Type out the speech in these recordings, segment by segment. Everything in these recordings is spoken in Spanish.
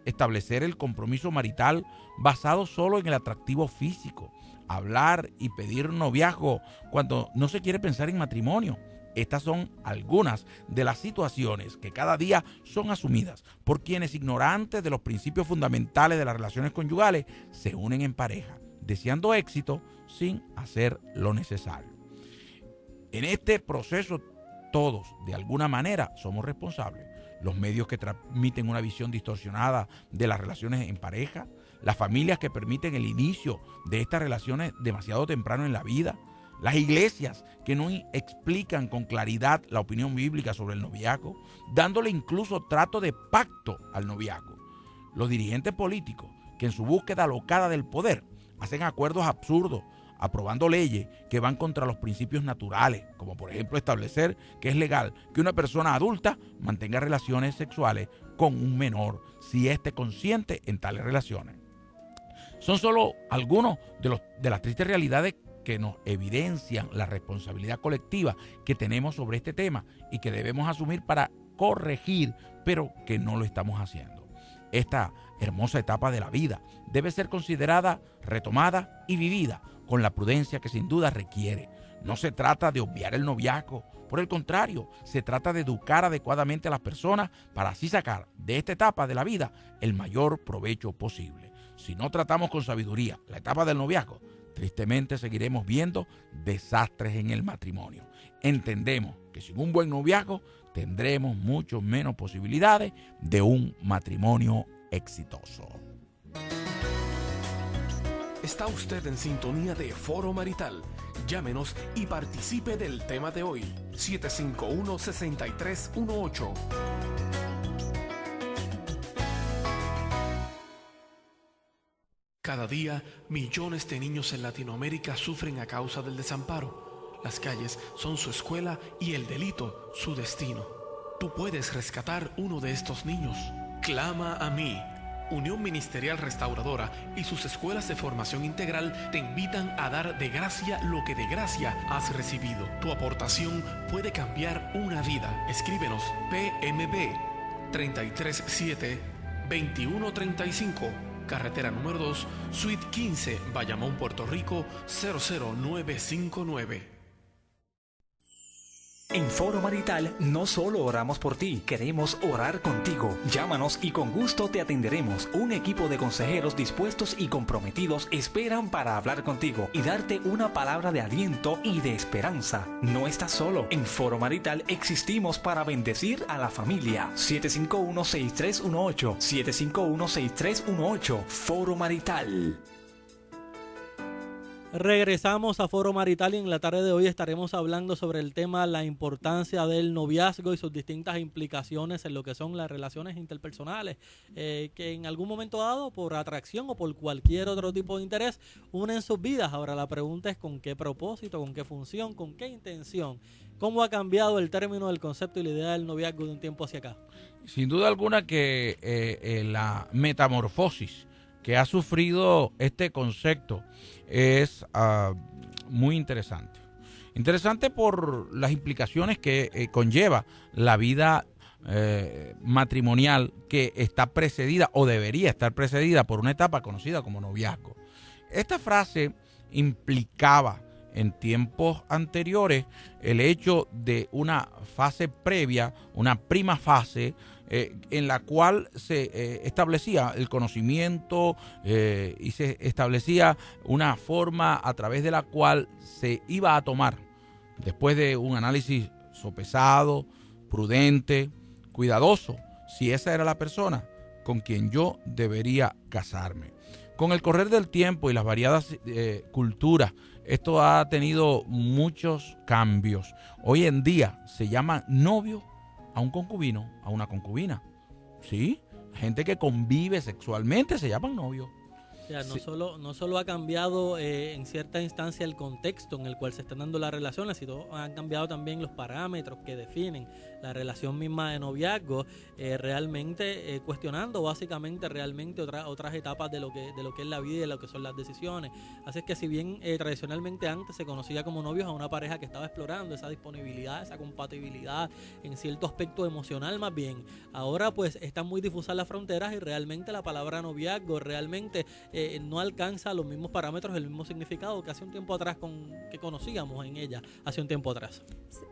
establecer el compromiso marital basado solo en el atractivo físico, hablar y pedir noviazgo cuando no se quiere pensar en matrimonio. Estas son algunas de las situaciones que cada día son asumidas por quienes, ignorantes de los principios fundamentales de las relaciones conyugales, se unen en pareja, deseando éxito sin hacer lo necesario. En este proceso todos, de alguna manera, somos responsables. Los medios que transmiten una visión distorsionada de las relaciones en pareja, las familias que permiten el inicio de estas relaciones demasiado temprano en la vida, las iglesias que no explican con claridad la opinión bíblica sobre el noviazgo, dándole incluso trato de pacto al noviazgo. Los dirigentes políticos que en su búsqueda alocada del poder hacen acuerdos absurdos, aprobando leyes que van contra los principios naturales, como por ejemplo establecer que es legal que una persona adulta mantenga relaciones sexuales con un menor si éste consiente en tales relaciones. Son solo algunos de las tristes realidades que nos evidencian la responsabilidad colectiva que tenemos sobre este tema y que debemos asumir para corregir, pero que no lo estamos haciendo. Esta hermosa etapa de la vida debe ser considerada, retomada y vivida con la prudencia que sin duda requiere. No se trata de obviar el noviazgo, por el contrario, se trata de educar adecuadamente a las personas para así sacar de esta etapa de la vida el mayor provecho posible. Si no tratamos con sabiduría la etapa del noviazgo, tristemente seguiremos viendo desastres en el matrimonio. Entendemos que sin un buen noviazgo tendremos mucho menos posibilidades de un matrimonio exitoso. Está usted en sintonía de Foro Marital. Llámenos y participe del tema de hoy. 751-6318. Cada día, millones de niños en Latinoamérica sufren a causa del desamparo. Las calles son su escuela y el delito su destino. Tú puedes rescatar uno de estos niños. Clama a mí. Unión Ministerial Restauradora y sus escuelas de formación integral te invitan a dar de gracia lo que de gracia has recibido. Tu aportación puede cambiar una vida. Escríbenos PMB 337-2135, carretera número 2, Suite 15, Bayamón, Puerto Rico 00959. En Foro Marital no solo oramos por ti, queremos orar contigo. Llámanos y con gusto te atenderemos. Un equipo de consejeros dispuestos y comprometidos esperan para hablar contigo y darte una palabra de aliento y de esperanza. No estás solo. En Foro Marital existimos para bendecir a la familia. 751-6318. 751-6318. Foro Marital. Regresamos a Foro Marital y en la tarde de hoy estaremos hablando sobre el tema la importancia del noviazgo y sus distintas implicaciones en lo que son las relaciones interpersonales, que en algún momento dado, por atracción o por cualquier otro tipo de interés, unen sus vidas. Ahora la pregunta es con qué propósito, con qué función, con qué intención. ¿Cómo ha cambiado el término, el concepto y la idea del noviazgo de un tiempo hacia acá? Sin duda alguna que la metamorfosis que ha sufrido este concepto es muy interesante. Interesante por las implicaciones que conlleva la vida matrimonial, que está precedida o debería estar precedida por una etapa conocida como noviazgo. Esta frase implicaba en tiempos anteriores el hecho de una fase previa, una prima fase, en la cual se establecía el conocimiento y se establecía una forma a través de la cual se iba a tomar, después de un análisis sopesado, prudente, cuidadoso, si esa era la persona con quien yo debería casarme. Con el correr del tiempo y las variadas culturas, esto ha tenido muchos cambios. Hoy en día se llama novio a un concubino, a una concubina. ¿Sí? Gente que convive sexualmente se llaman novios. O sea, Sí. no solo ha cambiado en cierta instancia el contexto en el cual se están dando las relaciones, sino han cambiado también los parámetros que definen la relación misma de noviazgo, realmente cuestionando básicamente realmente otras etapas de lo que es la vida y de lo que son las decisiones. Así es que si bien tradicionalmente antes se conocía como novios a una pareja que estaba explorando esa disponibilidad, esa compatibilidad en cierto aspecto emocional más bien, ahora pues están muy difusas las fronteras y realmente la palabra noviazgo realmente no alcanza los mismos parámetros, el mismo significado que hace un tiempo atrás que conocíamos en ella hace un tiempo atrás.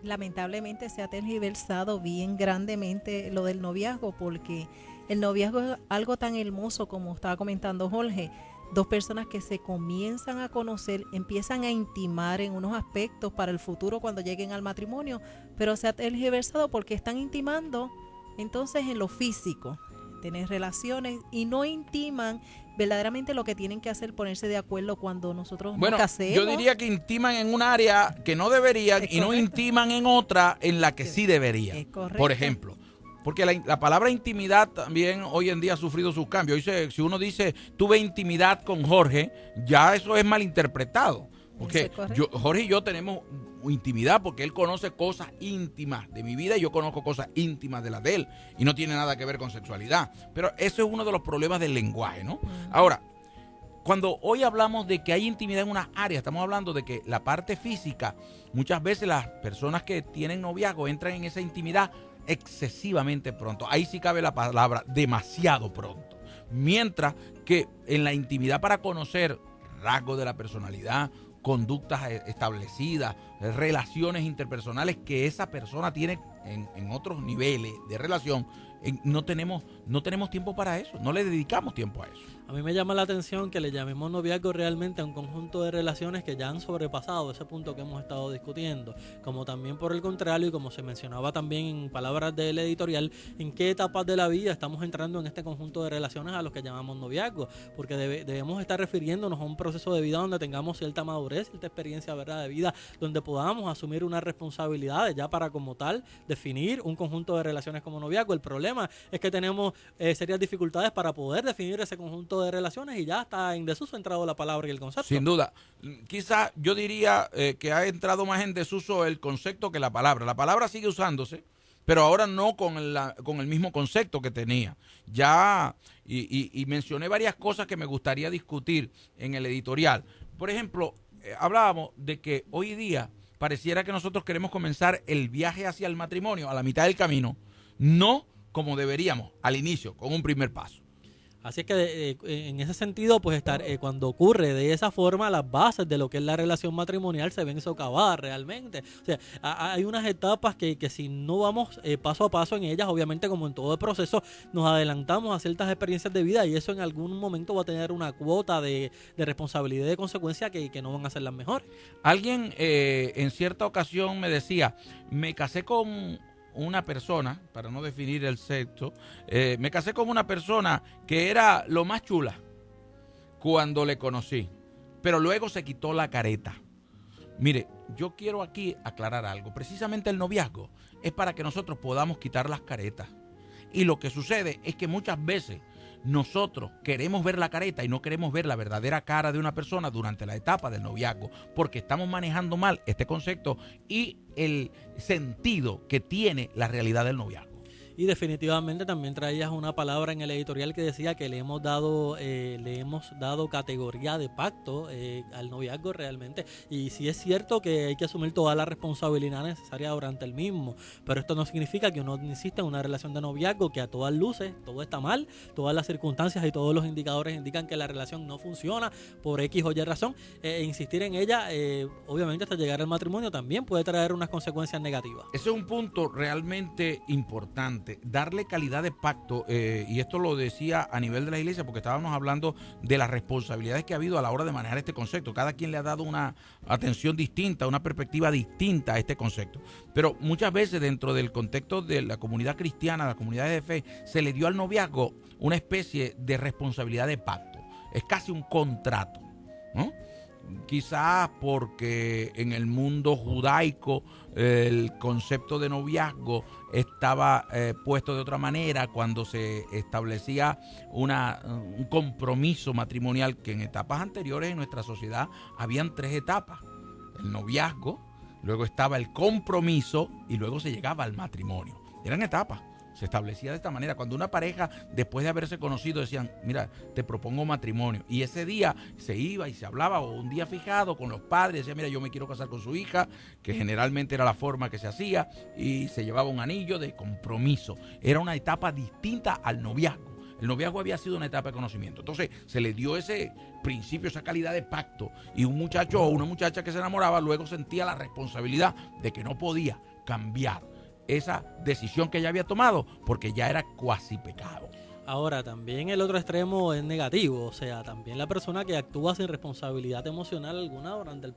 Lamentablemente se ha tergiversado bien grandemente lo del noviazgo, porque el noviazgo es algo tan hermoso como estaba comentando Jorge. Dos personas que se comienzan a conocer, empiezan a intimar en unos aspectos para el futuro cuando lleguen al matrimonio, pero se ha tergiversado porque están intimando entonces en lo físico, tener relaciones, y no intiman verdaderamente lo que tienen que hacer, ponerse de acuerdo cuando nosotros Bueno, nos casemos. yo diría que intiman en un área que no deberían Es y no correcto. intiman en otra en la que sí deberían. Es correcto. Por ejemplo, porque la palabra intimidad también hoy en día ha sufrido sus cambios. Si uno dice tuve intimidad con Jorge, ya eso es malinterpretado. Porque Eso es correcto. Jorge y yo tenemos intimidad porque él conoce cosas íntimas de mi vida y yo conozco cosas íntimas de las de él. Y no tiene nada que ver con sexualidad. Pero eso es uno de los problemas del lenguaje, ¿no? Ahora, cuando hoy hablamos de que hay intimidad en unas áreas, estamos hablando de que la parte física, muchas veces las personas que tienen noviazgo entran en esa intimidad excesivamente pronto. Ahí sí cabe la palabra demasiado pronto. Mientras que en la intimidad para conocer rasgos de la personalidad, conductas establecidas, relaciones interpersonales que esa persona tiene en otros niveles de relación, no tenemos tiempo para eso, no le dedicamos tiempo a eso. A mí me llama la atención que le llamemos noviazgo realmente a un conjunto de relaciones que ya han sobrepasado ese punto que hemos estado discutiendo, como también por el contrario, y como se mencionaba también en palabras del editorial, en qué etapas de la vida estamos entrando en este conjunto de relaciones a los que llamamos noviazgo, porque debemos estar refiriéndonos a un proceso de vida donde tengamos cierta madurez, cierta experiencia, ¿verdad?, de vida, donde podamos asumir unas responsabilidades ya para como tal definir un conjunto de relaciones como noviazgo. El problema es que tenemos serias dificultades para poder definir ese conjunto de relaciones y ya está en desuso entrado la palabra y el concepto. Sin duda. Quizá yo diría que ha entrado más en desuso el concepto que la palabra. La palabra sigue usándose, pero ahora no con el mismo concepto que tenía. Ya, y mencioné varias cosas que me gustaría discutir en el editorial. Por ejemplo, hablábamos de que hoy día pareciera que nosotros queremos comenzar el viaje hacia el matrimonio a la mitad del camino, no como deberíamos, al inicio, con un primer paso. Así es que en ese sentido, pues cuando ocurre de esa forma, las bases de lo que es la relación matrimonial se ven socavadas realmente. O sea, hay unas etapas que si no vamos paso a paso en ellas, obviamente como en todo el proceso, nos adelantamos a ciertas experiencias de vida y eso en algún momento va a tener una cuota de responsabilidad y de consecuencia que no van a ser las mejores. Alguien en cierta ocasión me decía, me casé con una persona, para no definir el sexo, me casé con una persona que era lo más chula cuando le conocí, pero luego se quitó la careta. Mire, yo quiero aquí aclarar algo. Precisamente el noviazgo es para que nosotros podamos quitar las caretas. Y lo que sucede es que muchas veces nosotros queremos ver la careta y no queremos ver la verdadera cara de una persona durante la etapa del noviazgo, porque estamos manejando mal este concepto y el sentido que tiene la realidad del noviazgo. Y definitivamente también traías una palabra en el editorial que decía que le hemos dado categoría de pacto al noviazgo realmente. Y sí es cierto que hay que asumir toda la responsabilidad necesaria durante el mismo. Pero esto no significa que uno insista en una relación de noviazgo que a todas luces todo está mal, todas las circunstancias y todos los indicadores indican que la relación no funciona por X o Y razón. Insistir en ella, obviamente hasta llegar al matrimonio también puede traer unas consecuencias negativas. Ese es un punto realmente importante. Darle calidad de pacto, y esto lo decía a nivel de la iglesia porque estábamos hablando de las responsabilidades que ha habido a la hora de manejar este concepto. Cada quien le ha dado una atención distinta, una perspectiva distinta a este concepto. Pero muchas veces dentro del contexto de la comunidad cristiana, las comunidades de fe, se le dio al noviazgo una especie de responsabilidad de pacto. Es casi un contrato, ¿no? Quizás porque en el mundo judaico el concepto de noviazgo estaba puesto de otra manera cuando se establecía un compromiso matrimonial, que en etapas anteriores en nuestra sociedad habían 3 etapas: el noviazgo, luego estaba el compromiso y luego se llegaba al matrimonio. Eran etapas. Se establecía de esta manera. Cuando una pareja, después de haberse conocido, decían, mira, te propongo matrimonio. Y ese día se iba y se hablaba, o un día fijado con los padres, decía, mira, yo me quiero casar con su hija, que generalmente era la forma que se hacía, y se llevaba un anillo de compromiso. Era una etapa distinta al noviazgo. El noviazgo había sido una etapa de conocimiento. Entonces se le dio ese principio, esa calidad de pacto. Y un muchacho o una muchacha que se enamoraba luego sentía la responsabilidad de que no podía cambiar esa decisión que ella había tomado, porque ya era cuasi pecado. Ahora, también el otro extremo es negativo, o sea, también la persona que actúa sin responsabilidad emocional alguna durante el